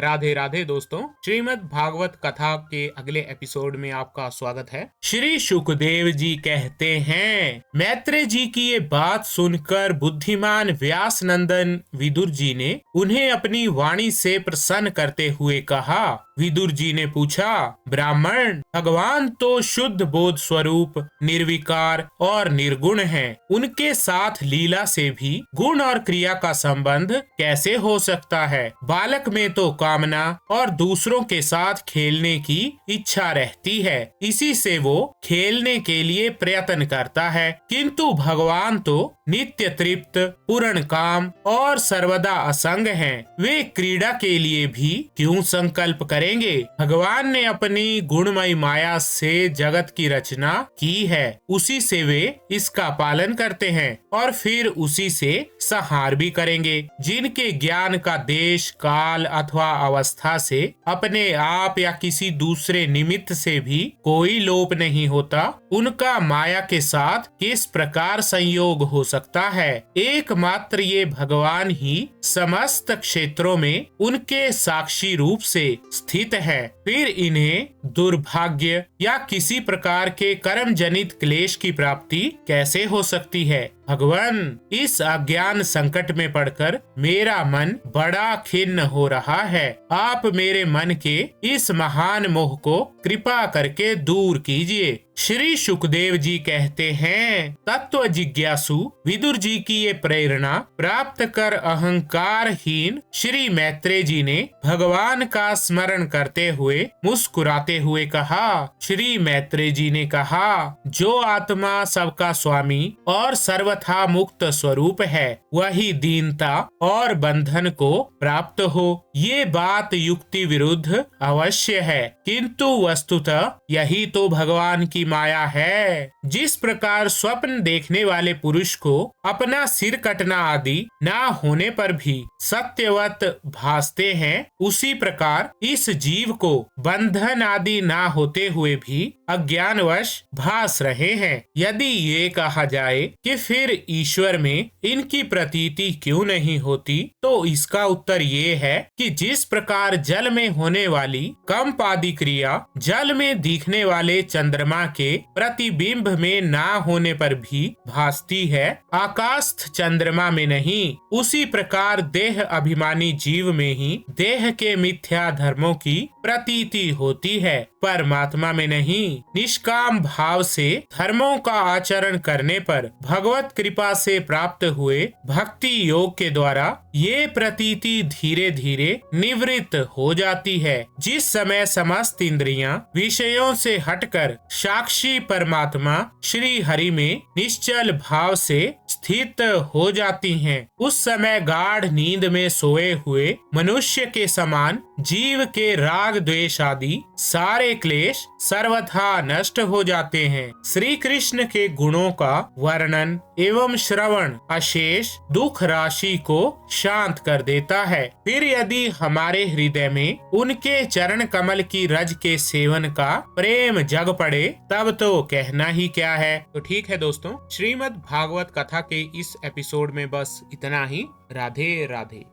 राधे राधे दोस्तों, श्रीमद् भागवत कथा के अगले एपिसोड में आपका स्वागत है। श्री शुकदेव जी कहते हैं, मैत्रेय जी की ये बात सुनकर बुद्धिमान व्यास नंदन विदुर जी ने उन्हें अपनी वाणी से प्रसन्न करते हुए कहा। विदुर जी ने पूछा, ब्राह्मण, भगवान तो शुद्ध बोध स्वरूप, निर्विकार और निर्गुण हैं। उनके साथ लीला से भी गुण और क्रिया का संबंध कैसे हो सकता है? बालक में तो कामना और दूसरों के साथ खेलने की इच्छा रहती है, इसी से वो खेलने के लिए प्रयत्न करता है, किंतु भगवान तो नित्य तृप्त, पूर्ण काम और सर्वदा असंग हैं। वे क्रीड़ा के लिए भी क्यों संकल्प करेंगे? भगवान ने अपनी गुणमयी माया से जगत की रचना की है, उसी से वे इसका पालन करते हैं और फिर उसी से संहार भी करेंगे। जिनके ज्ञान का देश, काल अथवा अवस्था से, अपने आप या किसी दूसरे निमित्त से भी कोई लोप नहीं होता, उनका माया के साथ किस प्रकार संयोग हो सकता है? एकमात्र ये भगवान ही समस्त क्षेत्रों में उनके साक्षी रूप से स्थित है। फिर इन्हें दुर्भाग्य या किसी प्रकार के कर्म जनित क्लेश की प्राप्ति कैसे हो सकती है? भगवान, इस अज्ञान संकट में पड़कर मेरा मन बड़ा खिन्न हो रहा है। आप मेरे मन के इस महान मोह को कृपा करके दूर कीजिए। श्री शुकदेव जी कहते हैं, तत्व जिज्ञासु विदुर जी की ये प्रेरणा प्राप्त कर अहंकारहीन श्री मैत्रेय जी ने भगवान का स्मरण करते हुए मुस्कुराते हुए कहा। श्री मैत्रेय जी ने कहा, जो आत्मा सबका स्वामी और सर्वथा मुक्त स्वरूप है, वही दीनता और बंधन को प्राप्त हो। ये बात युक्ति विरुद्ध अवश्य है, किंतु वस्तुतः यही तो भगवान की माया है। जिस प्रकार स्वप्न देखने वाले पुरुष को अपना सिर कटना आदि ना होने पर भी सत्यवत भासते हैं, उसी प्रकार इस जीव को बंधन आदि ना होते हुए भी अज्ञानवश भास रहे हैं। यदि ये कहा जाए कि फिर ईश्वर में इनकी प्रतीति क्यों नहीं होती, तो इसका उत्तर ये है कि जिस प्रकार जल में होने वाली कंप आदि क्रिया जल में दिखने वाले चंद्रमा के प्रतिबिंब में ना होने पर भी भासती है, आकाशस्थ चंद्रमा में नहीं, उसी प्रकार देह अभिमानी जीव में ही देह के मिथ्या धर्मों की प्रतीति होती है, परमात्मा में नहीं। निष्काम भाव से धर्मों का आचरण करने पर भगवत कृपा से प्राप्त हुए भक्ति योग के द्वारा ये प्रतीति धीरे धीरे निवृत्त हो जाती है। जिस समय समस्त इंद्रियां विषयों से हटकर साक्षी परमात्मा श्री हरि में निश्चल भाव से स्थित हो जाती हैं, उस समय गाढ़ नींद में सोए हुए मनुष्य के समान जीव के राग द्वेष आदि सारे क्लेश सर्वथा नष्ट हो जाते हैं। श्री कृष्ण के गुणों का वर्णन एवं श्रवण अशेष दुख राशि को शांत कर देता है। फिर यदि हमारे हृदय में उनके चरण कमल की रज के सेवन का प्रेम जग पड़े, तब तो कहना ही क्या है। तो ठीक है दोस्तों, श्रीमद् भागवत कथा के इस एपिसोड में बस इतना ही। राधे राधे।